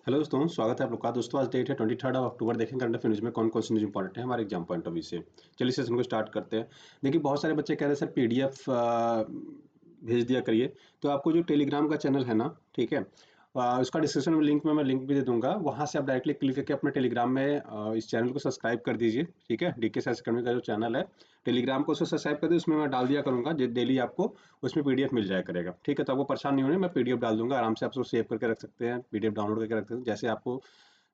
Hello दोस्तों, स्वागत है आप लोग का। दोस्तों आज डेट है 23 अक्टूबर। देखें करंट अफेयर न्यूज़ में कौन कौन सी न्यूज़ इंपॉर्टेंट है हमारे एग्जाम पॉइंट ऑफ व्यू से। चलिए सेशन को स्टार्ट करते हैं। देखिए बहुत सारे बच्चे कह रहे हैं सर पीडीएफ भेज दिया करिए। तो आपको जो टेलीग्राम का चैनल है ना, ठीक है, उसका डिस्क्रिप्शन में लिंक में मैं लिंक भी दे दूंगा। वहाँ से आप डायरेक्टली क्लिक करके अपने टेलीग्राम में इस चैनल को सब्सक्राइब कर दीजिए। ठीक है, डीके साइंस अकेडमी का जो चैनल है टेलीग्राम को उसको सब्सक्राइब कर दीजिए। उसमें मैं डाल दिया करूँगा डेली आपको उसमें पीडीएफ मिल जाया करेगा। ठीक है, तो आपको परेशान नहीं होने, मैं पीडीएफ डाल दूंगा, आराम से आप उसको सेव करके रख सकते हैं, पीडीएफ डाउनलोड करके रख सकते हैं, जैसे आपको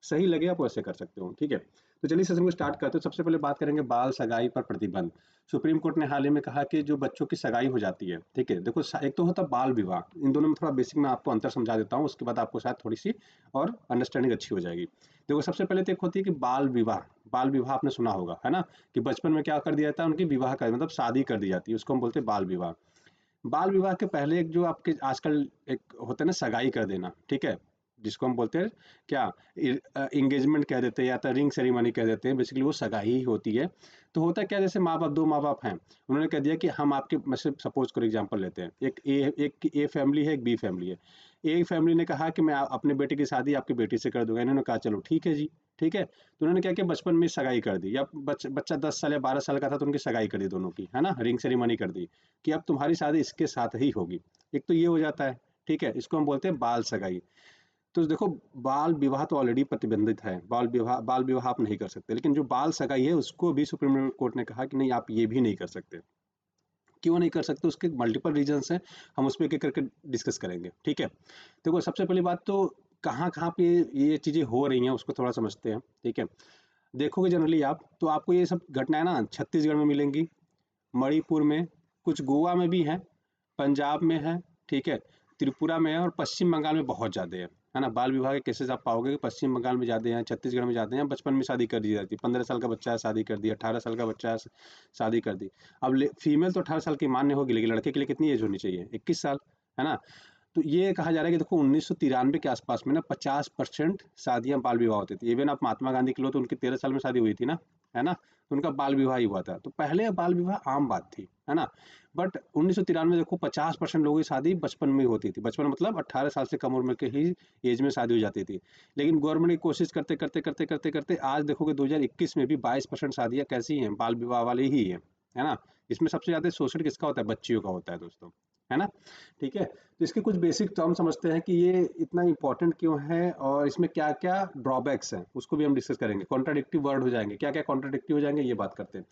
सही लगे आप वैसे कर सकते हो। ठीक है, तो चलिए सेशन को स्टार्ट करते हैं। सबसे पहले बात करेंगे बाल सगाई पर प्रतिबंध। सुप्रीम कोर्ट ने हाल ही में कहा कि जो बच्चों की सगाई हो जाती है, ठीक है, देखो एक तो होता है बाल विवाह, इन दोनों में थोड़ा बेसिक मैं आपको अंतर समझा देता हूँ, उसके बाद आपको शायद थोड़ी सी और अंडरस्टैंडिंग अच्छी हो जाएगी। देखो सबसे पहले तो एक होती है कि बाल विवाह। बाल विवाह आपने सुना होगा, है ना, कि बचपन में क्या कर दिया जाता है, उनकी विवाह कर मतलब शादी कर दी जाती है, उसको हम बोलते हैं बाल विवाह। बाल विवाह के पहले एक जो आपके आजकल एक होता है ना सगाई कर देना, ठीक है, जिसको हम बोलते हैं क्या, इंगेजमेंट कह देते हैं या तो रिंग सेरेमनी कह देते हैं, बेसिकली वो सगाई ही होती है। तो होता क्या, जैसे माँ बाप, दो माँ बाप हैं, उन्होंने कह दिया कि हम आपके, मतलब सपोज करो एग्जांपल लेते हैं, एक ए फैमिली है, एक बी फैमिली है। ए फैमिली ने कहा कि मैं अपने बेटे की शादी आपकी बेटी से कर दूंगा। इन्होंने कहा चलो ठीक है जी। ठीक है, तो उन्होंने क्या किया, बचपन में सगाई कर दी, या बच्चा 10 साल या 12 साल का था तो उनकी सगाई कर दी दोनों की, है ना, रिंग सेरेमनी कर दी कि अब तुम्हारी शादी इसके साथ ही होगी। एक तो ये हो जाता है, ठीक है, इसको हम बोलते हैं बाल सगाई। तो देखो बाल विवाह तो ऑलरेडी प्रतिबंधित है, बाल विवाह आप नहीं कर सकते, लेकिन जो बाल सगाई है उसको भी सुप्रीम कोर्ट ने कहा कि नहीं आप ये भी नहीं कर सकते। क्यों नहीं कर सकते, उसके मल्टीपल रीजंस हैं, हम उस पर एक एक करके डिस्कस करेंगे। ठीक है, देखो सबसे पहली बात तो कहाँ कहाँ पे ये चीज़ें हो रही हैं उसको थोड़ा समझते हैं। ठीक है, देखोगे जनरली आप तो आपको ये सब घटनाएं ना छत्तीसगढ़ में मिलेंगी, मणिपुर में, कुछ गोवा में भी है, पंजाब में है, ठीक है, त्रिपुरा में है, और पश्चिम बंगाल में बहुत ज़्यादा है ना। बाल विवाह के केसेस आप पाओगे कि पश्चिम बंगाल में ज़्यादा हैं, छत्तीसगढ़ में ज़्यादा हैं। बचपन में शादी कर दी जाती है, 15 साल का बच्चा है शादी कर दी, 18 साल का बच्चा है शादी कर दी। अब फीमेल तो 18 साल की मान्य होगी, लेकिन लड़के के लिए कितनी एज होनी चाहिए, 21 साल, है ना। तो ये कहा जा रहा है कि देखो 1993 के आसपास में ना 50% शादियां बाल विवाह होती थी। इवन आप महात्मा गांधी के लो तो उनकी 13 साल में शादी हुई थी ना, है ना, तो उनका बाल विवाह ही हुआ था। तो पहले बाल विवाह आम बात थी, है ना। बट 1993 देखो 50% लोगों की शादी बचपन में होती थी। बचपन मतलब 18 साल से कम उम्र के ही एज में शादी हो जाती थी। लेकिन गवर्नमेंट की कोशिश करते करते करते करते करते आज देखोगे 2021 में भी 22% शादियां कैसी हैं, बाल विवाह वाली ही है ना। इसमें सबसे ज्यादा शोषण किसका होता है, बच्चियों का होता है दोस्तों, है ना। ठीक है, तो इसके कुछ बेसिक टर्म समझते हैं कि ये इतना इंपॉर्टेंट क्यों है और इसमें क्या क्या ड्रॉबैक्स हैं, उसको भी हम डिस्कस करेंगे। कॉन्ट्राडिक्टिव वर्ड हो जाएंगे, क्या क्या कॉन्ट्राडिक्टिव हो जाएंगे, ये बात करते हैं।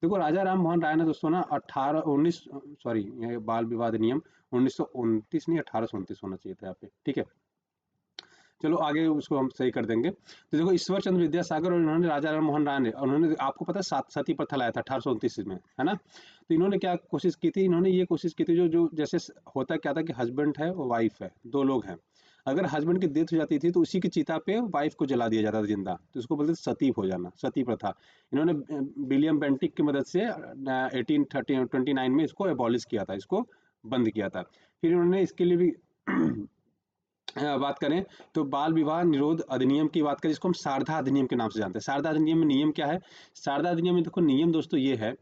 देखो राजा राम मोहन राय ने दोस्तों ना 18 19 सॉरी, ये बाल विवाह अधिनियम 1929 नहीं 1829 होना चाहिए था यहाँ पे। ठीक है, चलो आगे उसको हम सही कर देंगे। तो देखो ईश्वर चंद्र विद्यासागर और इन्होंने, राजा राम मोहन राय ने, उन्होंने आपको पता है सती प्रथा लाया था 1829 में, है ना। तो इन्होंने क्या कोशिश की थी, इन्होंने ये कोशिश की थी, जो जो जैसे होता क्या था कि हस्बैंड है और वाइफ है, दो लोग हैं, अगर हस्बैंड की डेथ हो जाती थी तो उसी की चिता पे वाइफ को जला दिया जाता था जिंदा, तो इसको बोलते थे सती हो जाना, सती प्रथा। इन्होंने विलियम बेंटिक की मदद से 1829 में इसको एबॉलिश किया था, इसको बंद किया था। फिर इन्होंने इसके लिए भी बात करें तो बाल विवाह निरोध अधिनियम की बात करें, जिसको हम शारदा अधिनियम के नाम से जानते हैं। शारदा अधिनियम में नियम क्या है, शारदा अधिनियम में देखो नियम दोस्तों ये है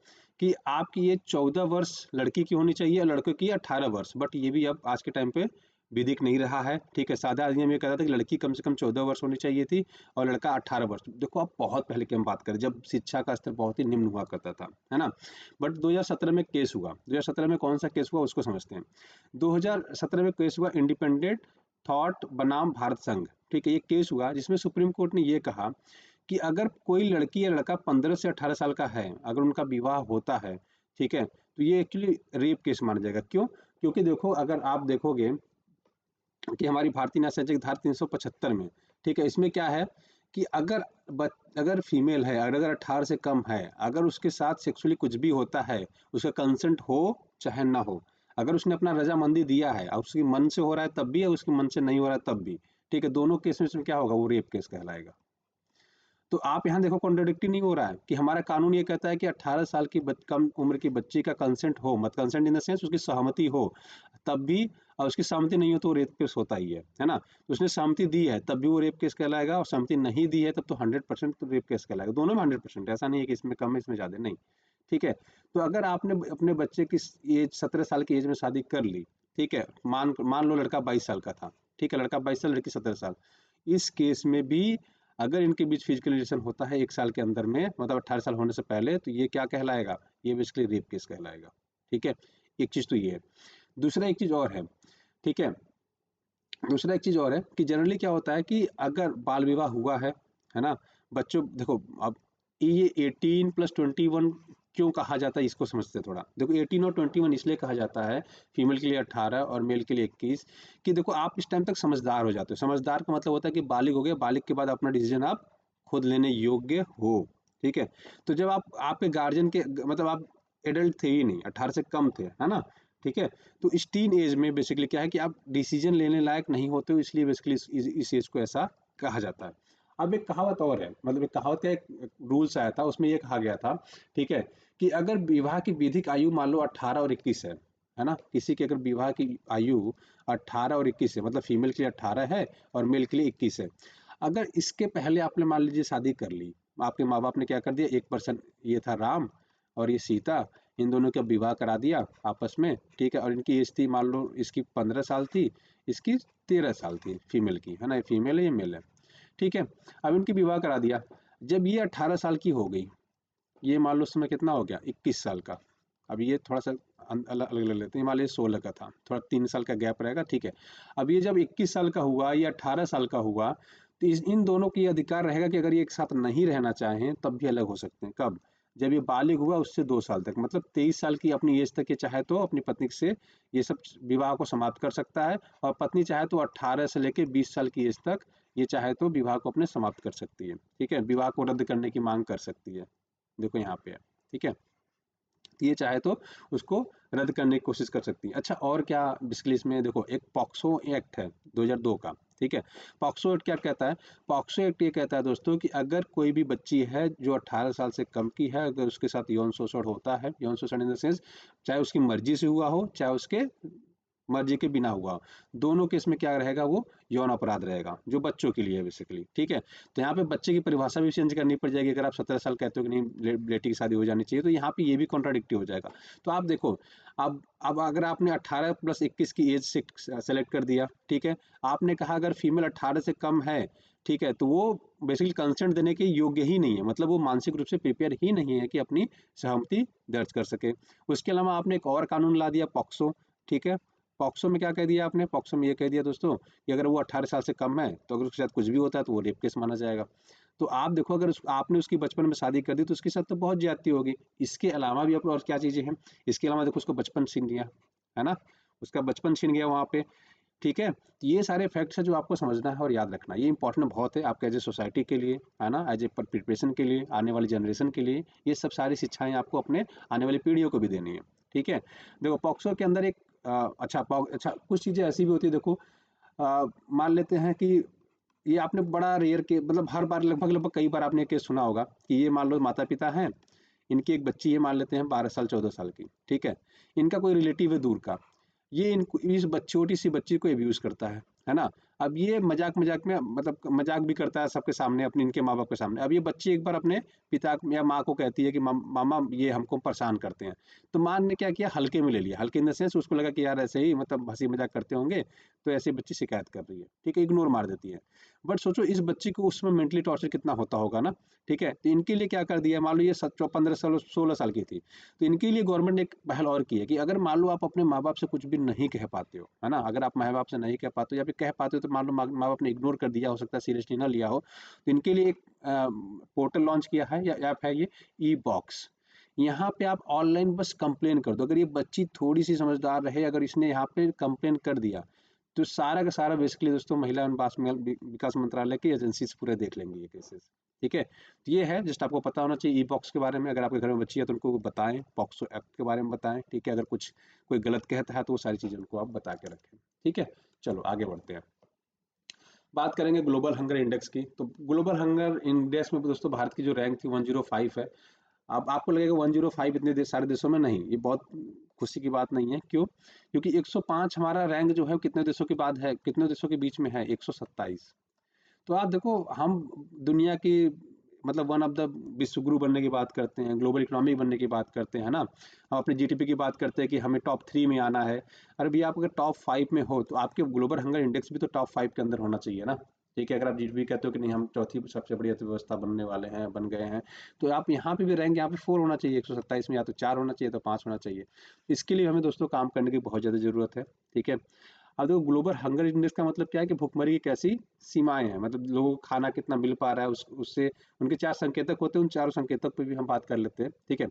कि आपकी ये 14 वर्ष लड़की की होनी चाहिए और लड़के की 18 वर्ष, बट ये भी अब आज के टाइम पे विधिक नहीं रहा है। ठीक है, सादा अधिनियम ये कहता था कि लड़की कम से कम 14 वर्ष होनी चाहिए थी और लड़का 18 वर्ष। देखो अब बहुत पहले की हम बात करें जब शिक्षा का स्तर बहुत ही निम्न हुआ करता था, है ना। बट 2017 में केस हुआ, 2017 में कौन सा केस हुआ उसको समझते हैं। 2017 में केस हुआ इंडिपेंडेंट थॉट बनाम भारत संघ। ठीक है, ये केस हुआ जिसमें सुप्रीम कोर्ट ने ये कहा कि अगर कोई लड़की या लड़का 15 से 18 साल का है, अगर उनका विवाह होता है, ठीक है, तो ये एक्चुअली रेप केस माना जाएगा। क्यों, क्योंकि देखो अगर आप देखोगे कि हमारी भारतीय न्याय संहिता की धारा 375 में, ठीक है, इसमें क्या है कि अगर फीमेल है, अगर 18 से कम है, अगर उसके साथ सेक्सुअली कुछ भी होता है, उसका कंसेंट हो चाहे ना हो, अगर उसने अपना रजामंदी दिया है और उसकी मन से हो रहा है तब भी, है उसके मन से नहीं हो रहा है तब भी, ठीक है, दोनों केस में इसमें क्या होगा, वो रेप केस कहलाएगा। तो आप यहाँ देखो कॉन्ट्रडिक्टी नहीं हो रहा है कि हमारा कानून ये कहता है कि 18 साल की कम उम्र की बच्ची का कंसेंट हो, मत कंसेंट इन द सेंस उसकी सहमति हो तब भी, और उसकी सहमति नहीं हो तो रेप केस होता ही है ना। तो उसने सहमति दी है तब भी वो रेप केस कहलाएगा, और सहमति नहीं दी है तब तो 100% तो रेप केस कहलाएगा। दोनों में 100%, ऐसा नहीं है कि इसमें कम है इसमें ज्यादा, नहीं। ठीक है, तो अगर आपने अपने बच्चे की एज 17 साल की एज में शादी कर ली, ठीक है, मान मान लो लड़का 22 साल का था, ठीक है, लड़का 22 साल, लड़की 17 साल, इस केस में भी अगर इनके बीच फिजिकल रिलेशन होता है 1 साल के अंदर में, मतलब 18 साल होने से पहले, तो ये क्या कहलाएगा, ये बेसिकली रेप केस कहलाएगा। ठीक है, एक चीज तो ये है। दूसरा एक चीज और है, ठीक है, दूसरा एक चीज और है कि जनरली क्या होता है कि अगर बाल विवाह हुआ है ना, बच्चों देखो, अब ये 18 प्लस 21 क्यों कहा जाता है, इसको समझते हैं थोड़ा। देखो 18 और 21 इसलिए कहा जाता है, फीमेल के लिए 18 और मेल के लिए 21, कि देखो आप इस टाइम तक समझदार हो जाते हो। समझदार का मतलब होता है कि बालिग हो गए, बालिग के बाद अपना डिसीजन आप खुद लेने योग्य हो। ठीक है, तो जब आप आपके गार्जियन के मतलब आप एडल्ट थे ही नहीं, 18 से कम थे, है ना, ठीक है, तो इस टीन एज में बेसिकली क्या है कि आप डिसीजन लेने लायक नहीं होते हो, इसलिए बेसिकली इस एज को ऐसा कहा जाता है। अब एक कहावत और है, मतलब एक कहावत का एक रूल्स आया था, उसमें ये कहा गया था, ठीक है, कि अगर विवाह की विधिक आयु मान लो 18 और 21 है ना, किसी की अगर विवाह की आयु 18 और 21 है, मतलब फीमेल के लिए 18 है और मेल के लिए 21 है, अगर इसके पहले आपने मान लीजिए शादी कर ली, आपके माँ बाप ने क्या कर दिया, एक पर्सन ये था राम और ये सीता, इन दोनों का विवाह करा दिया आपस में, ठीक है, और इनकी एज थी मान लो, इसकी 15 साल थी, इसकी 13 साल थी फीमेल की, है ना, ये फीमेल है ये मेल है, ठीक है। अब इनकी विवाह करा दिया, जब ये 18 साल की हो गई, ये मान लो उस समय कितना हो गया, 21 साल का। अब ये थोड़ा सा अलग अलग ले लेते हैं, मान लीजिए 16 का था, थोड़ा 3 साल का गैप रहेगा, ठीक है। अब ये जब 21 साल का हुआ या 18 साल का हुआ, तो इन दोनों की अधिकार रहेगा कि अगर ये एक साथ नहीं रहना चाहें तब भी अलग हो सकते हैं। कब? जब ये बालिग हुआ उससे 2 साल तक, मतलब 23 साल की अपनी एज तक ये चाहे तो अपनी पत्नी से ये सब विवाह को समाप्त कर सकता है, और पत्नी चाहे तो 18 से लेकर 20 साल की एज तक ये चाहे तो विवाह को अपने समाप्त कर सकती है, ठीक है, विवाह को रद्द करने की मांग कर सकती है। देखो यहाँ पे है, ठीक है, ये चाहे तो उसको रद्द करने की कोशिश कर सकती है। अच्छा, और क्या बेसिकली इसमें देखो, एक पॉक्सो एक्ट है 2002 का, ठीक है। पॉक्सो एक्ट क्या कहता है? पॉक्सो एक्ट ये कहता है दोस्तों कि अगर कोई भी बच्ची है जो 18 साल से कम की है, अगर उसके साथ यौन शोषण होता है, यौन शोषण इन द सेंस चाहे उसकी मर्जी से हुआ हो चाहे उसके मर्जी के बिना हुआ, दोनों केस में क्या रहेगा, वो यौन अपराध रहेगा, जो बच्चों के लिए बेसिकली, ठीक है। तो यहाँ पे बच्चे की परिभाषा भी चेंज करनी पड़ जाएगी। अगर आप 17 साल कहते हो कि नहीं बेटी की शादी हो जानी चाहिए, तो यहाँ पे ये भी कॉन्ट्राडिक्टिव हो जाएगा। तो आप देखो, अब अगर आपने 18 प्लस 21 की एज से सेलेक्ट कर दिया, ठीक है, आपने कहा अगर फीमेल 18 से कम है, ठीक है, तो वो बेसिकली कंसेंट देने के योग्य ही नहीं है, मतलब वो मानसिक रूप से प्रिपेयर ही नहीं है कि अपनी सहमति दर्ज कर सके। उसके अलावा आपने एक और कानून ला दिया, पॉक्सो, ठीक है। पॉक्सो में क्या कह दिया आपने? पॉक्सो में ये कह दिया दोस्तों कि अगर वो 18 साल से कम है तो अगर उसके साथ कुछ भी होता है तो वो रेप केस माना जाएगा। तो आप देखो, अगर आपने उसकी बचपन में शादी कर दी तो उसके साथ तो बहुत ज्यादती होगी। इसके अलावा भी और क्या चीजें हैं, इसके अलावा देखो उसको बचपन छीन गया, है ना, उसका बचपन छीन गया वहाँ पे, ठीक है। तो ये सारे फैक्ट्स है जो आपको समझना है और याद रखना है, ये इंपॉर्टेंट बहुत है आपके एज ए सोसाइटी के लिए, है ना, एज ए प्रिपरेशन के लिए, आने वाली जनरेशन के लिए, ये सब सारी शिक्षाएं आपको अपने आने वाली पीढ़ियों को भी देनी है, ठीक है। देखो पॉक्सो के अंदर एक अच्छा कुछ चीजें ऐसी भी होती है, देखो मान लेते हैं कि ये आपने बड़ा रेयर के मतलब हर बार लगभग लगभग कई बार आपने केस सुना होगा कि ये मान लो माता पिता हैं, इनकी एक बच्ची है, मान लेते हैं 12 साल 14 साल की, ठीक है, इनका कोई रिलेटिव है दूर का, ये इनको इस छोटी सी बच्ची को अब्यूज करता है ना। अब ये मजाक मजाक में मतलब मजाक भी करता है सबके सामने, अपने इनके माँ बाप के सामने। अब ये बच्ची एक बार अपने पिता या माँ को कहती है कि मामा ये हमको परेशान करते हैं, तो माँ ने क्या किया, हल्के में ले लिया, हल्के इन द सेंस उसको लगा कि यार ऐसे ही मतलब हंसी मजाक करते होंगे, तो ऐसे बच्ची शिकायत कर रही है, ठीक है, इग्नोर मार देती है। बट सोचो इस बच्ची को उसमें मेंटली टॉर्चर कितना होता होगा ना, ठीक है। तो इनके लिए क्या कर दिया, मान लो ये 15 साल 16 साल की थी, तो इनके लिए गवर्नमेंट ने एक पहल और की है कि अगर मान लो आप अपने माँ बाप से कुछ भी नहीं कह पाते हो, है ना, अगर आप माँ बाप से नहीं कह पाते हो या फिर कह पाते हो तो मान लो माँ बाप ने इग्नोर कर दिया, हो सकता है सीरियसली ना लिया हो, तो इनके लिए एक पोर्टल लॉन्च किया है या ऐप है, ये ई बॉक्स। यहाँ पे आप ऑनलाइन बस कंप्लेन कर दो, अगर ये बच्ची थोड़ी सी समझदार रहे, अगर इसने यहाँ पे कंप्लेन कर दिया, तो सारा का सारा बेसिकली दोस्तों महिला एवं विकास मंत्रालय की एजेंसी पूरे देख लेंगे ये केसेस, ठीक है। तो ये है जस्ट आपको पता होना चाहिए ई बॉक्स के बारे में। अगर आपके घर में बच्ची है तो उनको बताएं, पॉक्सो एक्ट के बारे में बताएं, ठीक है। अगर कुछ कोई गलत कहता है तो वो सारी चीजें उनको आप बता के रखें, ठीक है। चलो आगे बढ़ते हैं, बात करेंगे ग्लोबल हंगर इंडेक्स की। तो ग्लोबल हंगर इंडेक्स में दोस्तों भारत की जो रैंक थी 105 है। अब आपको लगेगा 105 इतने सारे देशों में नहीं, ये बहुत खुशी की बात नहीं है। क्यों? क्योंकि 105 हमारा रैंक जो है वो कितने देशों के बाद है, कितने देशों के बीच में है, 127। तो आप देखो, हम दुनिया की मतलब वन ऑफ द विश्व गुरु बनने की बात करते हैं, ग्लोबल इकोनॉमी बनने की बात करते हैं ना, हम अपने जीडीपी की बात करते हैं कि हमें टॉप 3 में आना है। अरे भैया, आप अगर टॉप 5 में हो तो आपके ग्लोबल हंगर इंडेक्स भी तो टॉप 5 के अंदर होना चाहिए ना, ठीक है। अगर आप जीडीपी कहते हो कि नहीं हम चौथी सबसे बड़ी अर्थव्यवस्था बनने वाले हैं, बन गए हैं, तो आप यहाँ पे भी रैंक यहाँ पे 4 होना चाहिए 127 में, या तो 4 होना चाहिए तो 5 होना चाहिए। इसके लिए हमें दोस्तों काम करने की बहुत ज़्यादा ज़रूरत है। ठीक है। अब देखो ग्लोबल हंगर इंडेक्स का मतलब क्या है कि भुखमरी की कैसी सीमाएं हैं, मतलब लोगों को खाना कितना मिल पा रहा है, उससे उनके 4 संकेतक होते हैं, उन चारों संकेतक पे भी हम बात कर लेते हैं। ठीक है।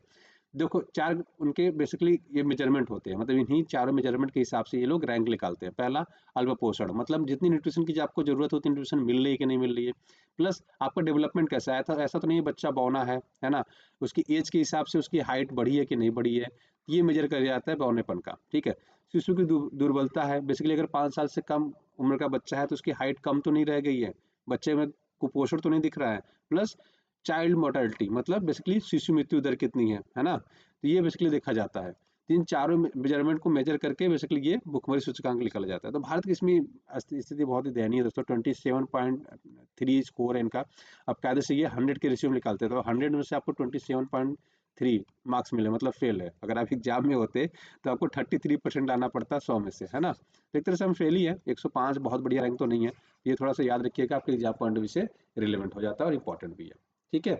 देखो 4 उनके बेसिकली ये मेजरमेंट होते हैं, मतलब इन्हीं चारों मेजरमेंट के हिसाब से ये लोग रैंक निकालते हैं। पहला अल्प पोषण, मतलब जितनी न्यूट्रिशन की जो आपको जरूरत होती है न्यूट्रिशन मिल रही है कि नहीं मिल रही है। प्लस आपका डेवलपमेंट कैसा है, ऐसा तो नहीं है बच्चा बौना है ना, उसकी एज के हिसाब से उसकी हाइट बढ़ी है कि नहीं बढ़ी है, ये मेजर कर जाता है बौनेपन का। ठीक है। शिशु की दुर्बलता है, बेसिकली अगर 5 साल से कम उम्र का बच्चा है तो उसकी हाइट कम तो नहीं रह गई है, बच्चे में कुपोषण तो नहीं दिख रहा है। प्लस चाइल्ड मोर्टेलिटी, मतलब बेसिकली शिशु मृत्यु दर कितनी है ना, तो ये बेसिकली देखा जाता है। तो इन चारों मेजरमेंट को मेजर करके बेसिकली ये भुखमरी सूचकांक निकाला जाता है। तो भारत की इसमें स्थिति बहुत ही दयनीय है दोस्तों, 27.3 स्कोर है इनका। अब कायदे से ये 100 के रेशियो में निकालते हैं, तो 100 में से आपको 27.3 मार्क्स मिले, मतलब फेल है। अगर आप एग्जाम में होते तो आपको 33% लाना पड़ता 100 में से, है ना। तो एक तरह से हम फेल ही है। 105 बहुत बढ़िया रैंक तो नहीं है, ये थोड़ा सा याद रखिएगा, आपके एग्जाम पॉइंट ऑफ व्यू से रिलेवेंट हो जाता है और इंपॉर्टेंट भी है। ठीक है।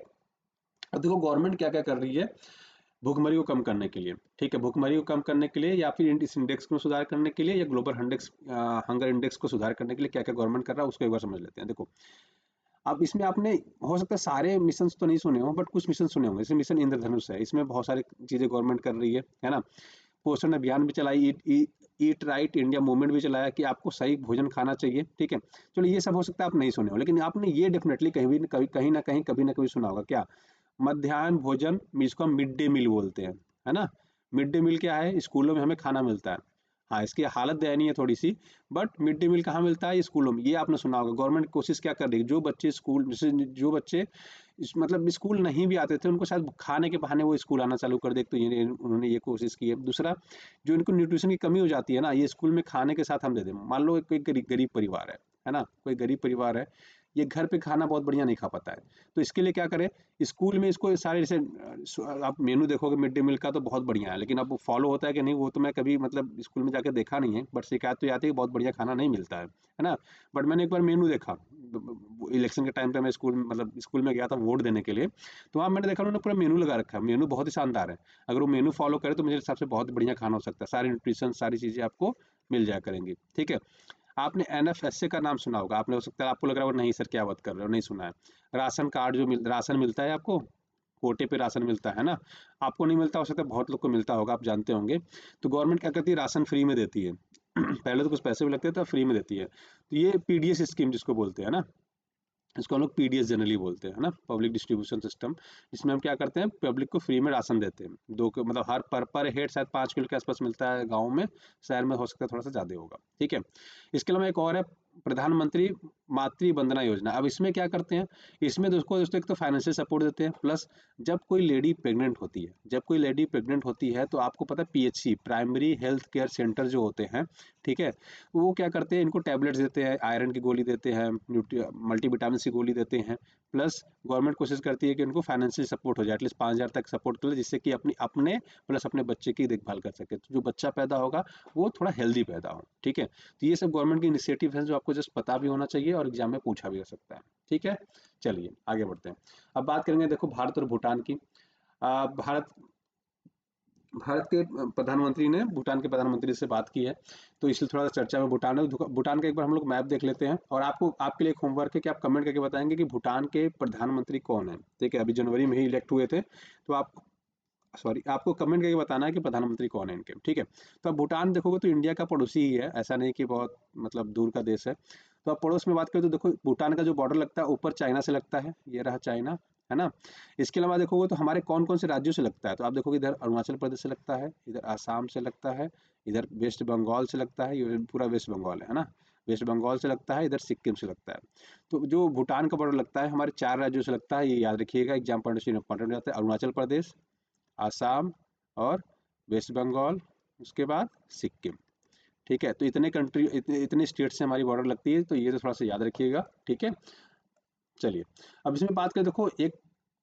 अब देखो गवर्नमेंट क्या क्या कर रही है भूखमरी को कम करने के लिए। ठीक है। भूखमरी को कम करने के लिए, या फिर इस इंडेक्स को सुधार करने के लिए, या ग्लोबल इंडेक्स हंगर इंडेक्स को सुधार करने के लिए क्या क्या गवर्नमेंट कर रहा है उसको एक बार समझ लेते हैं। देखो अब इसमें आपने हो सकता है सारे मिशन तो नहीं सुने हो, बट कुछ मिशन सुने होंगे। जैसे मिशन इंद्रधनुष है, इसमें बहुत सारी चीजें गवर्नमेंट कर रही है ना। पोषण अभियान भी चलाई, ईट राइट इंडिया मूवमेंट भी चलाया कि आपको सही भोजन खाना चाहिए। ठीक है। चलो ये सब हो सकता है आप नहीं सुने हो, लेकिन आपने ये डेफिनेटली कहीं ना कहीं कभी ना कभी सुना होगा। क्या? मध्याह्न भोजन, जिसको हम मिड डे मील बोलते हैं, है ना। मिड डे मील क्या है? स्कूलों में हमें खाना मिलता है। हाँ, इसकी हालत दयनीय है थोड़ी सी, बट मिड डे मील कहाँ मिलता है? स्कूलों में। ये आपने सुना होगा। गवर्नमेंट कोशिश क्या कर रही है, जो बच्चे स्कूल, जैसे जो बच्चे मतलब स्कूल नहीं भी आते थे, उनको शायद खाने के बहाने वो स्कूल आना चालू कर दे, तो ये उन्होंने ये कोशिश की है। दूसरा, जो इनको न्यूट्रिशन की कमी हो जाती है ना, ये स्कूल में खाने के साथ हम दे दें। मान लो कोई गरीब परिवार है ना, कोई गरीब परिवार है, ये घर पे खाना बहुत बढ़िया नहीं खा पाता है, तो इसके लिए क्या करें, स्कूल में इसको सारे जैसे आप मेनू देखोगे मिड डे मील का तो बहुत बढ़िया है, लेकिन अब वो फॉलो होता है कि नहीं वो तो मैं कभी मतलब स्कूल में जाकर देखा नहीं है, बट शिकायत तो आती है कि बहुत बढ़िया खाना नहीं मिलता है ना। बट मैंने एक बार मेनू देखा, इलेक्शन के टाइम पे मैं स्कूल मतलब स्कूल में गया था वोट देने के लिए, तो वहाँ मैंने देखा उन्होंने पूरा मेनू लगा रखा है। मेनू बहुत ही शानदार है, अगर वो मेनू फॉलो करे तो मेरे हिसाब से बहुत बढ़िया खाना हो सकता है, सारी न्यूट्रिशन सारी चीज़ें आपको मिल जाया करेंगी। ठीक है। आपने एनएफएसए का नाम सुना होगा, आपने हो सकता है आपको लग रहा है नहीं सर क्या बात कर रहे हो, नहीं सुना है। राशन कार्ड जो राशन मिलता है आपको, कोटे पे राशन मिलता है ना, आपको नहीं मिलता हो सकता है, बहुत लोग को मिलता होगा, आप जानते होंगे। तो गवर्नमेंट क्या करती है, राशन फ्री में देती है। पहले तो कुछ पैसे भी लगते थे, अब फ्री में देती है। तो ये पीडीएस स्कीम जिसको बोलते हैं ना, इसको हम लोग पीडीएस जनरली बोलते हैं, है ना, पब्लिक डिस्ट्रीब्यूशन सिस्टम। इसमें हम क्या करते हैं, पब्लिक को फ्री में राशन देते हैं। मतलब हर पर हेड शायद 5 किलो के आसपास मिलता है गाँव में, शहर में हो सकता है थोड़ा सा ज़्यादा होगा। ठीक है। इसके अलावा एक और है, प्रधानमंत्री मातृ वंदना योजना। अब इसमें क्या करते हैं, इसमें दोस्तों एक तो फाइनेंशियल सपोर्ट देते हैं, प्लस जब कोई लेडी प्रेग्नेंट होती है, तो आपको पता है PHC, primary health care centre जो होते हैं, ठीक है, वो क्या करते हैं, इनको टैबलेट्स देते हैं, आयरन की गोली देते हैं, मल्टीविटामिन की गोली देते हैं। प्लस गवर्नमेंट कोशिश करती है कि उनको फाइनेंशियल सपोर्ट हो जाए, एटलीस्ट 5,000 तक सपोर्ट कर ले, जिससे कि अपने प्लस अपने बच्चे की देखभाल कर सके, तो जो बच्चा पैदा होगा वो थोड़ा हेल्दी पैदा हो। ठीक है। तो ये सब गवर्नमेंट की इनिशिएटिव है जो आपको जस्ट पता भी होना चाहिए और एग्जाम में पूछा भी हो सकता है। ठीक है। चलिए आगे बढ़ते हैं। अब बात करेंगे देखो भारत और भूटान की। भारत भारत के प्रधानमंत्री ने भूटान के प्रधानमंत्री से बात की है, तो इसलिए थोड़ा सा चर्चा में भूटान है। भूटान का एक बार हम लोग मैप देख लेते हैं, और आपको आपके लिए एक होमवर्क है कि आप कमेंट करके बताएंगे कि भूटान के प्रधानमंत्री कौन है। ठीक है। अभी जनवरी में ही इलेक्ट हुए थे, तो आप सॉरी आपको कमेंट करके बताना है कि प्रधानमंत्री कौन है इनके। ठीक है। तो अब भूटान देखोगे तो इंडिया का पड़ोसी ही है, ऐसा नहीं कि बहुत मतलब दूर का देश है। तो अब पड़ोस में बात करें तो देखो भूटान का जो बॉर्डर लगता है ऊपर चाइना से लगता है, ये रहा चाइना, है ना। इसके अलावा देखोगे तो हमारे कौन कौन से राज्यों से लगता है, तो आप देखोगे इधर अरुणाचल प्रदेश से लगता है, इधर आसाम से लगता है, इधर वेस्ट बंगाल से लगता है, ये पूरा वेस्ट बंगाल है ना, वेस्ट बंगाल से लगता है, इधर सिक्किम से लगता है। तो जो भूटान का बॉर्डर लगता है हमारे 4 राज्यों से लगता है, ये याद रखिएगा, एग्जाम पॉइंट से इंपॉर्टेंट हो जाता है। अरुणाचल प्रदेश, आसाम और वेस्ट बंगाल, उसके बाद सिक्किम। ठीक है। तो इतने स्टेट से हमारी बॉर्डर लगती है, तो ये तो थोड़ा सा याद रखिएगा। ठीक है। चलिए अब इसमें बात करें, देखो एक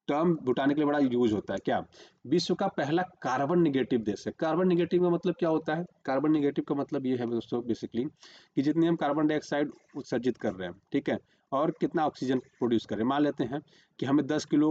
टर्म भूटान के लिए बड़ा यूज होता है, क्या? विश्व का पहला कार्बन निगेटिव देश है। कार्बन निगेटिव का मतलब क्या होता है? कार्बन निगेटिव का मतलब ये है दोस्तों बेसिकली कि जितनी हम कार्बन डाइऑक्साइड उत्सर्जित कर रहे हैं, ठीक है, और कितना ऑक्सीजन प्रोड्यूस करें। मान लेते हैं कि हमें 10 किलो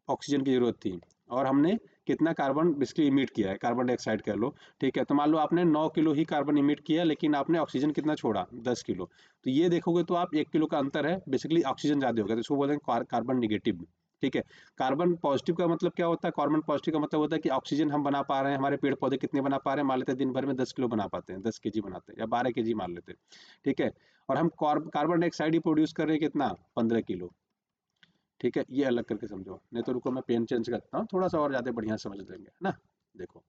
ऑक्सीजन की ज़रूरत थी और हमने कितना कार्बन बेसिकली इमिट किया है, कार्बन डाइऑक्साइड कह लो, ठीक है। तो मान लो आपने 9 किलो ही कार्बन इमिट किया, लेकिन आपने ऑक्सीजन कितना छोड़ा, 10 किलो। तो ये देखोगे तो आप 1 किलो का अंतर है, बेसिकली ऑक्सीजन ज़्यादा हो गया, तो इसको बोलते हैं कार्बन निगेटिव, ठीक है। कार्बन पॉजिटिव का मतलब क्या होता है? कार्बन पॉजिटिव का मतलब होता है कि ऑक्सीजन हम बना पा रहे हैं, हमारे पेड़ पौधे कितने बना पा रहे हैं, मान लेते हैं दिन भर में 10 किलो बना पाते हैं, 10 केजी बनाते हैं या 12 केजी मान लेते हैं, ठीक है। और हम कार्बन डाइऑक्साइड ही प्रोड्यूस कर रहे हैं कितना, 15 किलो, ठीक है। ये अलग करके समझो, नहीं तो रुको मैं पेन चेंज करता हूँ, थोड़ा सा और ज़्यादा बढ़िया समझ लेंगे, है ना। देखो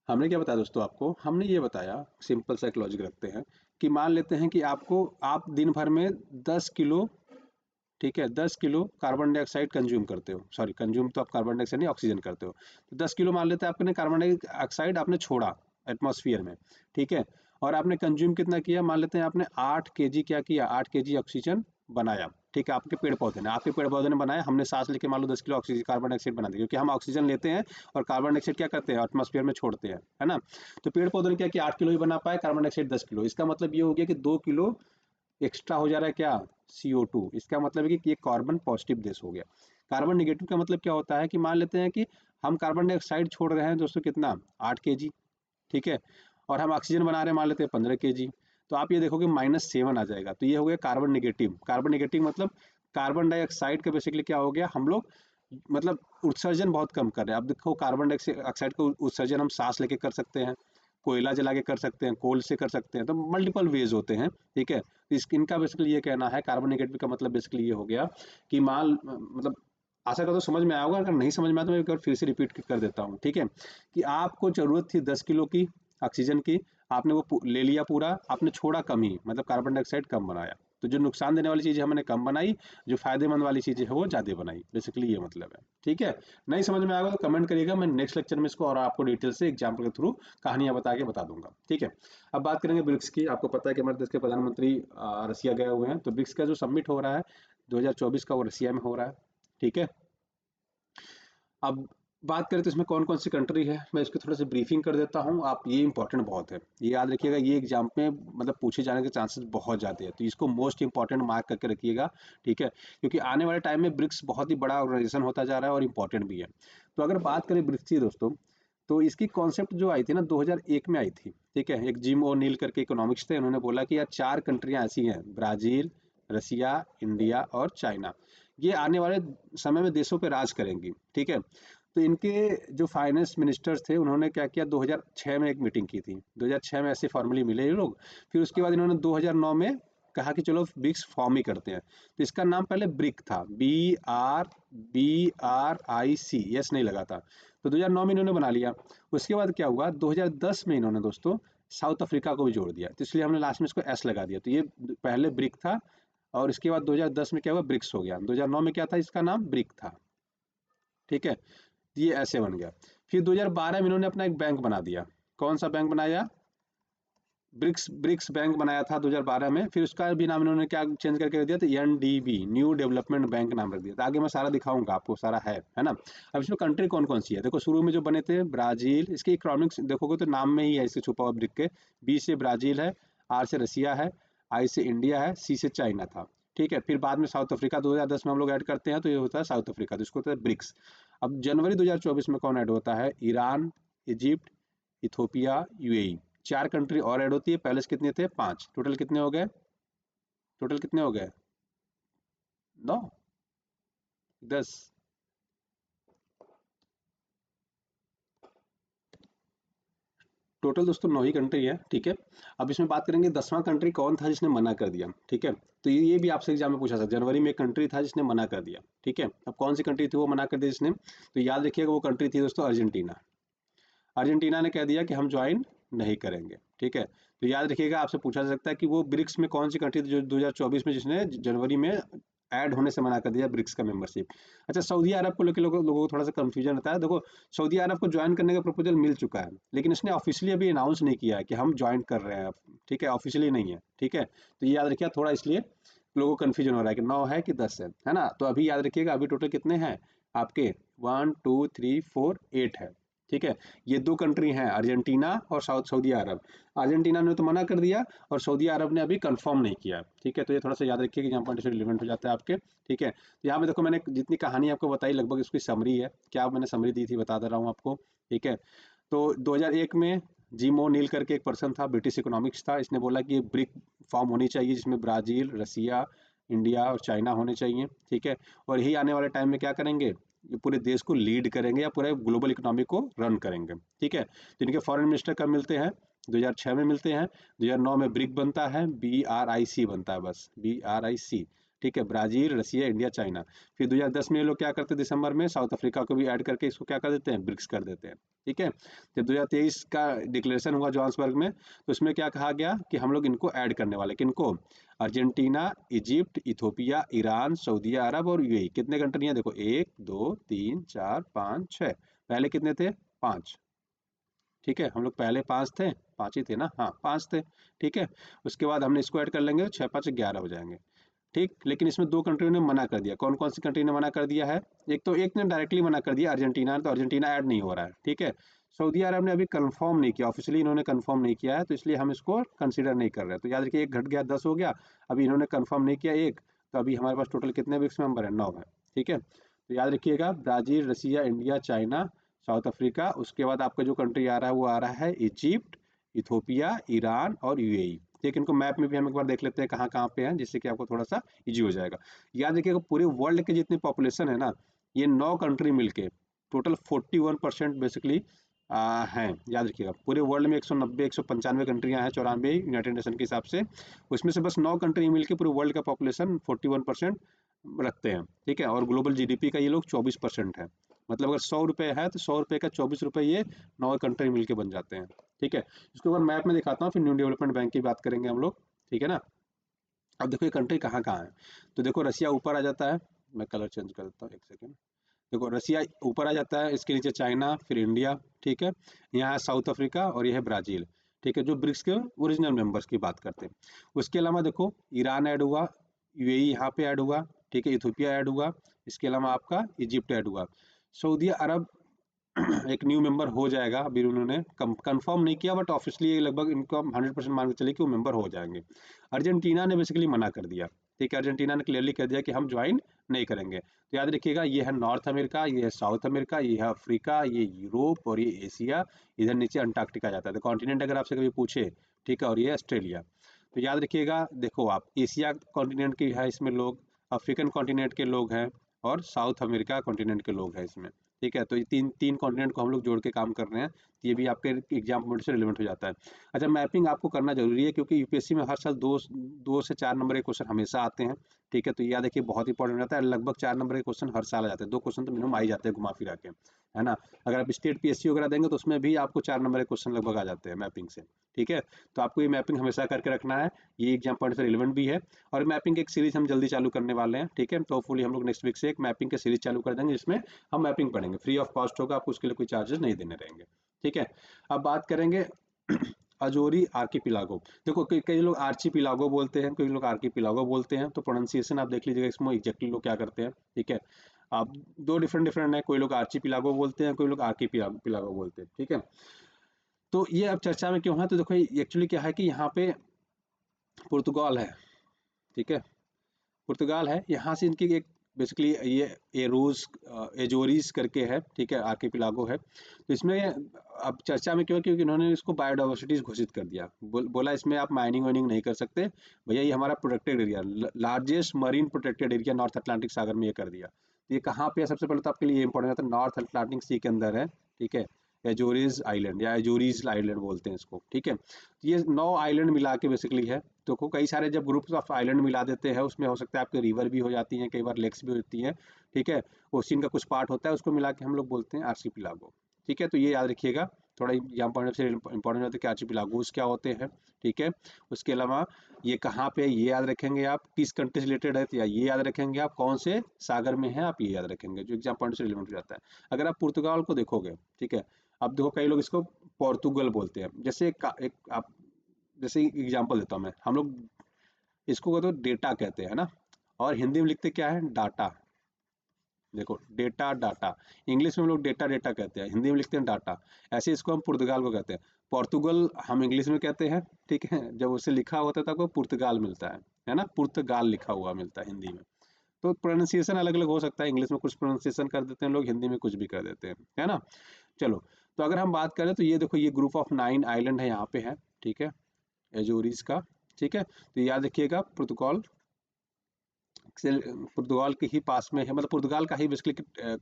हमने क्या बताया दोस्तों आपको, हमने ये बताया, सिंपल सा एक लॉजिक रखते हैं कि मान लेते हैं कि आप दिन भर में 10 किलो, ठीक है, 10 किलो कार्बन डाइऑक्साइड कंज्यूम करते हो, सॉरी कंज्यूम तो आप कार्बन डाइऑक्साइड नहीं ऑक्सीजन करते हो, तो 10 किलो मान लेते हैं आपने कार्बन डाइऑक्साइड आपने छोड़ा एटमॉस्फेयर में, ठीक है। और आपने कंज्यूम कितना किया, मान लेते हैं आपने 8 केजी क्या किया, 8 केजी ऑक्सीजन बनाया, ठीक है। आपके पेड़ पौधे ने बनाया, हमने सांस लेके मान लो 10 किलो ऑक्सीजन कार्बन डाइऑक्साइड बना दिया, क्योंकि हम ऑक्सीजन लेते हैं और कार्बन डाइऑक्साइड क्या करते हैं, एटमॉस्फेयर में छोड़ते हैं, है ना। तो पेड़ पौधों ने क्या किया, 8 किलो ही बना पाए, कार्बन डाइऑक्साइड 10 किलो, इसका मतलब ये हो गया कि 2 किलो एक्स्ट्रा हो जा रहा है क्या, CO2। इसका मतलब है कि ये कार्बन पॉजिटिव गैस हो गया। कार्बन नेगेटिव का मतलब क्या होता है कि मान लेते हैं कि हम कार्बन डाइऑक्साइड छोड़ रहे हैं दोस्तों कितना, 8 केजी, ठीक है। और हम ऑक्सीजन बना रहे हैं मान लेते हैं 15 केजी, तो आप ये देखोगे -7 आ जाएगा, तो ये हो गया कार्बन नेगेटिव। कार्बन नेगेटिव मतलब कार्बन डाइऑक्साइड का बेसिकली क्या हो गया, हम लोग मतलब उत्सर्जन बहुत कम कर रहे हैं। अब देखो कार्बन डाइऑक्साइड का उत्सर्जन हम सांस लेके कर सकते हैं, कोयला जला के कर सकते हैं, कोल से कर सकते हैं, तो मल्टीपल वेज होते हैं, ठीक है। इनका बेसिकली ये कहना है, कार्बन नेगेटिव का मतलब बेसिकली ये हो गया कि मतलब आशा करता हूँ समझ में आया होगा, अगर नहीं समझ में आया तो मैं एक बार फिर से रिपीट कर देता हूँ, ठीक है। कि आपको जरूरत थी 10 किलो की ऑक्सीजन की, आपने वो ले लिया पूरा, आपने छोड़ा कम ही, मतलब कार्बन डाइऑक्साइड कम बनाया। तो जो नुकसान देने वाली चीज़ें हमने कम बनाई, जो फायदेमंद वाली चीज़ें है वो ज़्यादा बनाई, बेसिकली ये मतलब है, ठीक है। नहीं समझ में आएगा तो कमेंट करिएगा, मैं नेक्स्ट लेक्चर में इसको और आपको डिटेल से एग्जाम्पल के थ्रू कहानियां बता के बता दूंगा, ठीक है। अब बात करेंगे ब्रिक्स की। आपको पता है कि हमारे देश के प्रधानमंत्री रसिया गए हुए हैं, तो ब्रिक्स का जो समिट हो रहा है 2024 का, वो रसिया में हो रहा है, ठीक है। अब बात करें तो इसमें कौन कौन सी कंट्री है, मैं इसकी थोड़ा सा ब्रीफिंग कर देता हूँ। आप ये इंपॉर्टेंट बहुत है, ये याद रखिएगा, ये एग्जाम में मतलब पूछे जाने के चांसेस बहुत ज़्यादा है, तो इसको मोस्ट इंपॉर्टेंट मार्क करके रखिएगा, ठीक है। क्योंकि आने वाले टाइम में ब्रिक्स बहुत ही बड़ा ऑर्गेनाइजेशन होता जा रहा है और इम्पॉर्टेंट भी है। तो अगर बात करें ब्रिक्स की दोस्तों, तो इसकी कॉन्सेप्ट जो आई थी ना 2001 में आई थी, ठीक है। एक जिम ओ नील करके इकोनॉमिक्स थे, उन्होंने बोला कि यार 4 कंट्रियाँ ऐसी हैं, ब्राज़ील, रसिया, इंडिया और चाइना, ये आने वाले समय में देशों पे राज करेंगी, ठीक है। तो इनके जो फाइनेंस मिनिस्टर्स थे, उन्होंने क्या किया, 2006 में एक मीटिंग की थी, 2006 में ऐसे फॉर्मली मिले ये लोग। फिर उसके बाद इन्होंने 2009 में कहा कि चलो ब्रिक्स फॉर्म ही करते हैं। तो इसका नाम पहले ब्रिक था, BRIC, यस नहीं लगा था। तो 2009 में इन्होंने बना लिया। उसके बाद क्या हुआ, 2010 में इन्होंने दोस्तों साउथ अफ्रीका को भी जोड़ दिया, तो इसलिए हमने लास्ट में इसको एस लगा दिया। तो ये पहले ब्रिक था और इसके बाद 2010 में क्या हुआ, ब्रिक्स हो गया। 2009 में क्या था, इसका नाम ब्रिक था, ठीक है। ये ऐसे बन गया। फिर 2012 में इन्होंने अपना एक बैंक बना दिया। कौन सा बैंक बनाया, ब्रिक्स ब्रिक्स बैंक बनाया था 2012 में। फिर उसका भी नाम इन्होंने क्या चेंज करके रख दिया, तो NDB, न्यू डेवलपमेंट बैंक नाम रख दिया। तो आगे मैं सारा दिखाऊंगा आपको, सारा है ना। अब इसमें कंट्री कौन कौन सी है, देखो शुरू में जो बने थे ब्राजील, इसके इकोनॉमिक्स देखोगे तो नाम में ही है इससे छुपा हुआ ब्रिक के। B से ब्राजील है, R से रसिया है, I से इंडिया है, C से चाइना था, ठीक है। फिर बाद में साउथ अफ्रीका 2010 में हम लोग ऐड करते हैं, तो ये होता है साउथ अफ्रीका, तो इसको होता है ब्रिक्स। अब जनवरी 2024 में कौन ऐड होता है, Iran, Egypt, Ethiopia, UAE, 4 country और ऐड होती है। पहले से कितने थे, 5, टोटल कितने हो गए, टोटल कितने हो गए, 9, 10, टोटल दोस्तों 9 ही कंट्री है, ठीक है। अब इसमें बात करेंगे 10वां कंट्री कौन था जिसने मना कर दिया, ठीक है। तो ये भी आपसे एग्जाम में पूछा था, जनवरी में एक कंट्री था जिसने मना कर दिया, ठीक है। अब कौन सी कंट्री थी वो मना कर दी जिसने, तो याद रखिएगा वो कंट्री थी दोस्तों अर्जेंटीना। अर्जेंटीना ने कह दिया कि हम ज्वाइन नहीं करेंगे, ठीक है। तो याद रखिएगा, आपसे पूछा जा सकता है कि वो ब्रिक्स में कौन सी कंट्री थी जो 2024 में जिसने जनवरी में ऐड होने से मना कर दिया ब्रिक्स का मेंबरशिप। अच्छा, सऊदी अरब को लेकर लोगों को थोड़ा सा कंफ्यूजन रहता है। देखो सऊदी अरब को ज्वाइन करने का प्रपोजल मिल चुका है, लेकिन इसने ऑफिशियली अभी अनाउंस नहीं किया है कि हम ज्वाइन कर रहे हैं अब, ठीक है, ऑफिशियली नहीं है, ठीक है। तो ये याद रखिए थोड़ा, इसलिए लोगों को कन्फ्यूजन हो रहा है कि 9 है कि 10 है ना। तो अभी याद रखिएगा अभी टोटल कितने हैं आपके, 1 2 3 4 8 है, ठीक है। ये दो कंट्री हैं, अर्जेंटीना और सऊदी अरब। अर्जेंटीना ने तो मना कर दिया और सऊदी अरब ने अभी कंफर्म नहीं किया। ठीक है, तो ये थोड़ा सा याद रखिए कि यहाँ पॉइंट से रिलेवेंट हो जाता है आपके। ठीक है, तो यहाँ पे देखो मैंने जितनी कहानी आपको बताई लगभग इसकी समरी है। क्या मैंने समरी दी थी बता दे रहा हूँ आपको। ठीक है, तो 2001 में जिम ओ नील करके एक पर्सन था, ब्रिटिश इकोनॉमिक्स था, इसने बोला कि ब्रिक फॉर्म होनी चाहिए जिसमें ब्राजील, रसिया, इंडिया और चाइना होने चाहिए। ठीक है, और यही आने वाले टाइम में क्या करेंगे, ये पूरे देश को लीड करेंगे या पूरे ग्लोबल इकोनॉमी को रन करेंगे। ठीक है, तो इनके फॉरेन मिनिस्टर कब मिलते हैं, 2006 में मिलते हैं। 2009 में ब्रिक बनता है, BRIC बनता है, बस BRIC। ठीक है, ब्राजील, रसिया, इंडिया, चाइना। फिर 2010 में ये लोग क्या करते हैं, दिसंबर में साउथ अफ्रीका को भी ऐड करके इसको क्या कर देते हैं, ब्रिक्स कर देते हैं। ठीक है, जब 2023 का डिक्लेरेशन हुआ जोहान्सबर्ग में, तो उसमें क्या कहा गया कि हम लोग इनको ऐड करने वाले, किनको, Argentina, Egypt, Ethiopia, Iran, Saudi Arab और यूएई। कितने कंट्री हैं देखो, 1 2 3 4 5 6। पहले कितने थे, 5। ठीक है, हम लोग पहले 5 थे, 5 ही थे ना, हाँ 5 थे। ठीक है, उसके बाद हमने इसको ऐड कर लेंगे तो 6 5 11 हो जाएंगे। ठीक, लेकिन इसमें दो कंट्रियों ने मना कर दिया। कौन कौन सी कंट्री ने मना कर दिया है, एक तो एक ने डायरेक्टली मना कर दिया, अर्जेंटीना ने, तो अर्जेंटीना ऐड नहीं हो रहा है। ठीक है, सऊदी अरब ने अभी कंफर्म नहीं किया, ऑफिशियली इन्होंने कंफर्म नहीं किया है, तो इसलिए हम इसको कंसीडर नहीं कर रहे। तो याद रखिए, एक घट गया 10 हो गया, अभी इन्होंने कंफर्म नहीं किया एक, तो अभी हमारे पास टोटल कितने ब्रिक्स मेंबर है, 9 है। ठीक है, तो याद रखिएगा, ब्राजील, रसिया, इंडिया, चाइना, साउथ अफ्रीका, उसके बाद आपका जो कंट्री आ रहा है वो आ रहा है इजिप्ट, इथोपिया, ईरान और यूएई। ठीक, इनको मैप में भी हम एक बार देख लेते हैं कहाँ कहाँ पे हैं, जिससे कि आपको थोड़ा सा इजी हो जाएगा। याद रखिएगा, पूरे वर्ल्ड के जितनी पॉपुलेशन है ना, ये 9 कंट्री मिलके टोटल 41% बेसिकली हैं। याद रखिएगा, पूरे वर्ल्ड में 190 195 कंट्रियां हैं, 94 यूनाइटेड नेशन के हिसाब से, उसमें से बस 9 कंट्री मिलके पूरे वर्ल्ड का पॉपुलेशन 41% रखते हैं। ठीक है, और ग्लोबल जीडीपी का ये लोग 24% है। मतलब अगर 100 रुपये है तो 100 रुपये का 24 रुपये ये 9 कंट्री मिलके बन जाते हैं। ठीक है, इसके ऊपर मैप में दिखाता हूँ, फिर न्यू डेवलपमेंट बैंक की बात करेंगे हम लोग। ठीक है ना, अब देखो ये कंट्री कहाँ कहाँ है। तो देखो रसिया ऊपर आ जाता है, मैं कलर चेंज कर देता हूँ एक सेकेंड। देखो रसिया ऊपर आ जाता है, इसके नीचे चाइना, फिर इंडिया। ठीक है, यहाँ है साउथ अफ्रीका और ये है ब्राजील। ठीक है, जो ब्रिक्स के ओरिजिनल मेंबर्स की बात करते हैं। उसके अलावा देखो ईरान ऐड हुआ, यूएई यहाँ पे ऐड हुआ। ठीक है, इथोपिया ऐड हुआ, इसके अलावा आपका इजिप्ट ऐड हुआ। सऊदी अरब एक न्यू मेंबर हो जाएगा, अभी उन्होंने कंफर्म नहीं किया, बट ऑफिशियली लगभग इनको 100% मान के चलिए कि वो मेंबर हो जाएंगे। अर्जेंटीना ने बेसिकली मना कर दिया। ठीक है, अर्जेंटीना ने क्लियरली कह दिया कि हम ज्वाइन नहीं करेंगे। तो याद रखिएगा, ये है नॉर्थ अमेरिका, ये है साउथ अमेरिका, ये है अफ्रीका, ये यूरोप और ये एशिया। इधर नीचे अंटार्कटिका जाता है, तो कॉन्टिनेंट अगर आपसे कभी पूछे, ठीक है, और ये ऑस्ट्रेलिया। तो याद रखिएगा, देखो आप एशिया कॉन्टिनेंट के है इसमें लोग, अफ्रीकन कॉन्टिनेंट के लोग हैं और साउथ अमेरिका कॉन्टिनेंट के लोग हैं इसमें। ठीक है, तो ये तीन तीन कॉन्टिनेंट को हम लोग जोड़ के काम कर रहे हैं, तो ये भी आपके एग्जाम पॉइंट से रिलेवेंट हो जाता है। अच्छा, मैपिंग आपको करना जरूरी है, क्योंकि यूपीएससी में हर साल दो से 4 नंबर के क्वेश्चन हमेशा आते हैं। ठीक है, तो याद रखिए बहुत इंपॉर्टेंट रहता है, लगभग 4 नंबर के क्वेश्चन हर साल आ जाते हैं, 2 क्वेश्चन तो मिनिमम आ ही जाते हैं घुमा फिरा के, है ना। अगर आप स्टेट पीएससी वगैरह देंगे तो उसमें भी आपको 4 नंबर के क्वेश्चन लगभग आ जाते हैं मैपिंग से। ठीक है, तो आपको ये मैपिंग हमेशा करके रखना है, ये एग्जाम पॉइंट से रिलेवेंट भी है। और मैपिंग की एक सीरीज हम जल्दी चालू करने वाले हैं। ठीक है, तो होपफुली हम लोग नेक्स्ट वीक से एक मैपिंग की सीरीज चालू कर देंगे, जिसमें हम मैपिंग पढ़ेंगे, फ्री ऑफ कॉस्ट होगा, आपको उसके लिए कोई चार्जेस नहीं देने रहेंगे। ठीक है, अब बात करेंगे अजोरी आर्कीपिलागो। देखो कई लोग आर्चीपिलागो बोलते हैं, कई लोग आर्कीपिलागो बोलते हैं, तो प्रोनाउंसिएशन आप देख लीजिएगा इसमें एग्जैक्टली लोग क्या करते हैं। ठीक है, आप दो डिफरेंट डिफरेंट है, कोई लोग आर्चीपिलागो बोलते हैं, कोई लोग आर्कीपिलागो बोलते हैं। ठीक है, तो ये अब चर्चा में क्यों है, तो देखो एक्चुअली क्या है कि यहाँ पे पुर्तगाल है। ठीक है, पुर्तगाल है, यहाँ से इनकी एक बेसिकली ये एरोज एजोरीज करके है। ठीक है, आर्कीपिलागो है, तो इसमें अब चर्चा में क्यों है, क्योंकि इन्होंने इसको बायोडाइवर्सिटीज घोषित कर दिया। बोला इसमें आप माइनिंग वाइनिंग नहीं कर सकते भैया, ये हमारा protected area, largest marine protected area north Atlantic सागर में ये कर दिया। तो ये कहाँ पे है, सबसे पहले तो आपके लिए ये इंपॉर्टेंट है, तो नॉर्थ अटलांटिक सी के अंदर है। ठीक है, एजोरीज आइलैंड या एजोरीज आइलैंड बोलते हैं इसको। ठीक है, तो ये 9 आइलैंड मिला के बेसिकली है। तो कई सारे जब ग्रुप्स ऑफ आइलैंड मिला देते हैं, उसमें हो सकता है आपके रिवर भी हो जाती हैं, कई बार लेक्स भी होती हैं। ठीक है, ओशियन का कुछ पार्ट होता है, उसको मिला के हम लोग बोलते हैं आर्चीपिलागो। ठीक है, तो ये याद रखिएगा, थोड़ा यहाँ पॉइंट से इंपॉर्टेंट होता है कि आर्चीपिलागोस क्या होते हैं। ठीक है, उसके अलावा ये कहाँ पे, ये याद रखेंगे आप, किस कंट्री से रिलेटेड है, तो या ये याद रखेंगे आप, कौन से सागर में है, आप ये याद रखेंगे, जो एग्जाम पॉइंट से रिलेवेंट हो जाता है। अगर आप पुर्तगाल को देखोगे, ठीक है, अब देखो कई लोग इसको पोर्तुगल बोलते हैं, जैसे एक आप जैसे एग्जांपल देता हूँ मैं, हम लोग इसको तो डेटा कहते हैं ना, और हिंदी में लिखते क्या है, डाटा। देखो डेटा डाटा, इंग्लिश में हम लोग डेटा डेटा कहते हैं, हिंदी में लिखते हैं डाटा। ऐसे इसको हम पुर्तगाल को कहते हैं। पोर्तुगल हम इंग्लिश में कहते हैं, ठीक है, जब उसे लिखा होता है तब वो पुर्तगाल मिलता है ना, पुर्तगाल लिखा हुआ मिलता है हिंदी में। तो प्रोनाउंसिएशन अलग अलग हो सकता है, इंग्लिश में कुछ प्रोनाउंसिएशन कर देते हैं लोग, हिंदी में कुछ भी कर देते हैं, है ना। चलो, तो अगर हम बात करें तो ये देखो, ये ग्रुप ऑफ 9 आइलैंड है यहाँ पे है, ठीक है, एजोरीज का, ठीक है। तो याद रखिएगा पुर्तगाल पुर्तगाल के ही पास में है, मतलब पुर्तगाल का ही बेसिकली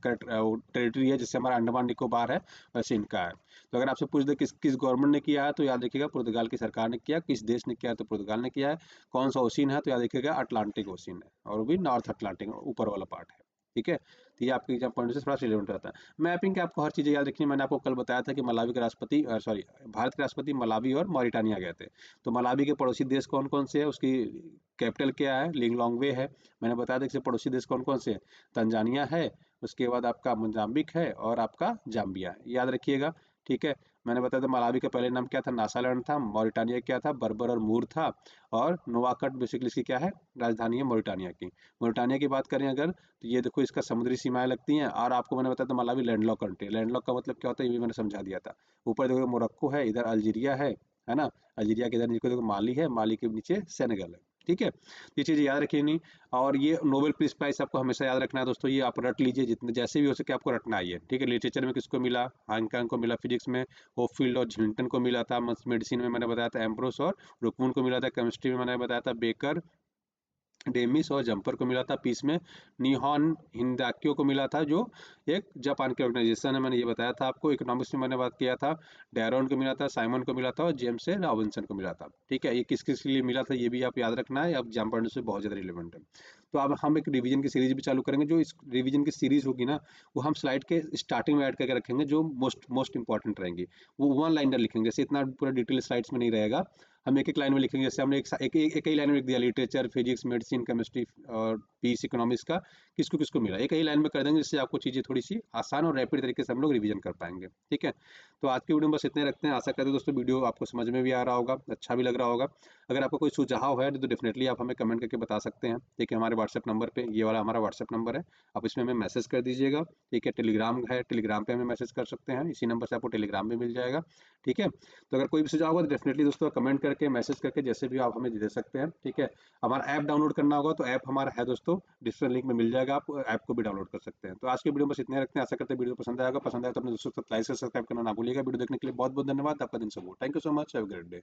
टेरिटरी है, जैसे हमारा अंडमान निकोबार है वैसे इनका है। तो अगर आपसे पूछ दे किस किस गवर्नमेंट ने किया है, तो याद रखिएगा पुर्तगाल की सरकार ने किया। किस देश ने किया है, तो पुर्तगाल ने किया है। कौन सा ओशियन है, तो याद रखिएगा अटलांटिक ओशियन है, और वो भी नॉर्थ अटलांटिक ऊपर वाला पार्ट है, ठीक है। तो ये आपके एग्जाम पॉइंट से थोड़ा रिलेवेंट रहता है। मैपिंग के आपको हर चीज़ें याद रखनी है। मैंने आपको कल बताया था कि मलावी के राष्ट्रपति, सॉरी, भारत के राष्ट्रपति मलावी और मॉरिटानिया गए थे। तो मलावी के पड़ोसी देश कौन कौन से है, उसकी कैपिटल क्या है, लिंगलोंगवे है। मैंने बताया था कि पड़ोसी देश कौन कौन से हैं, तंजानिया है, उसके बाद आपका मोजाम्बिक है, और आपका जाम्बिया है, याद रखिएगा, ठीक है। मैंने बताया था मलावी का पहले नाम क्या था, नासालैंड था। मॉरिटानिया क्या था, बर्बर और मूर था। और नोवाकट बेसिकली इसकी क्या है, राजधानी है मॉरिटानिया की। मॉरिटानिया की बात करें अगर, तो ये देखो इसका समुद्री सीमाएं लगती हैं। और आपको मैंने बताया था मलावी लैंडलॉक कंट्री। लैंडलॉक का मतलब क्या होता है, ये भी मैंने समझा दिया था। ऊपर देखो मोरक्को है, इधर अल्जीरिया है ना। अल्जीरिया के इधर नीचे देखो माली है, माली के नीचे सेनेगल है, ठीक है। ये चीज़ याद रखिए नहीं। और ये नोबेल पीस प्राइज आपको हमेशा याद रखना है दोस्तों, ये आप रट लीजिए, जितने जैसे भी हो सके आपको रटना ही है, ठीक है। लिटरेचर में किसको मिला, हांगकांग को मिला। फिजिक्स में होपफील्ड और झिल्टन को मिला था। मेडिसिन में मैंने बताया था एम्ब्रोस और रुकमून को मिला था। केमिस्ट्री में मैंने बताया था बेकर, डेमिस और जम्पर को मिला था। पीस में निहॉन हिंदाक्यो को मिला था, जो एक जापान की ऑर्गेनाइजेशन है, मैंने ये बताया था आपको। इकोनॉमिक्स में मैंने बात किया था, डैरोन को मिला था, साइमन को मिला था, और जेम्स रॉबिन्सन को मिला था, ठीक है। ये किस किस के लिए मिला था ये भी आप याद रखना है, अब एग्जाम पढ़ने से बहुत ज़्यादा रिलेवेंट है। तो अब हम एक रिवीजन की सीरीज भी चालू करेंगे। जो इस रिवीजन की सीरीज होगी ना, वो हम स्लाइड के स्टार्टिंग में ऐड करके रखेंगे, जो मोस्ट मोस्ट इंपॉर्टेंट रहेंगी। वो वन लाइनर लिखेंगे, जैसे इतना पूरा डिटेल स्लाइड्स में नहीं रहेगा। हम एक एक लाइन में लिखेंगे, जैसे हमने एक ही लाइन में लिख दिया लिटरेचर, फिजिक्स, मेडिसिन, केमिस्ट्री और पीस इकोनॉमिक्स का किसको किसको मिला, एक ही लाइन में कर देंगे, जिससे आपको चीज़ें थोड़ी सी आसान और रैपिड तरीके से हम लोग रिवीजन कर पाएंगे, ठीक है। तो आज की वीडियो में बस इतने रखते हैं। आशा करते हैं दोस्तों वीडियो आपको समझ में भी आ रहा होगा, अच्छा भी लग रहा होगा। अगर आपको कोई सुझाव है तो डेफिनेटली आप हमें कमेंट करके बता सकते हैं, ठीक है। हमारे व्हाट्सएप नंबर पे, ये वाला हमारा व्हाट्सएप नंबर है, आप इसमें हमें मैसेज कर दीजिएगा, ठीक है। टेलीग्राम है, टेलीग्राम पे हमें मैसेज कर सकते हैं, इसी नंबर से आपको टेलीग्राम भी मिल जाएगा, ठीक है। तो अगर कोई भी सुझाव होगा तो डेफिनेटली दोस्तों कमेंट करके, मैसेज करके, जैसे भी आप हमें दे सकते हैं, ठीक है। हमारा ऐप डाउनलोड करना होगा तो ऐप हमारा है दोस्तों, डिस्क्रिप्शन लिंक में मिल जाएगा, आप ऐप को भी डाउनलोड कर सकते हैं। तो आज की वीडियो बस इतने रखते हैं। आशा करते हैं वीडियो पसंद आएगा, पसंद आया तो अपने दोस्तों को लाइक से सब्सक्राइब करना ना भूलिएगा। वीडियो देखने के लिए बहुत बहुत धन्यवाद, आपका दिन शुभ हो। Thank you so much, have a great day.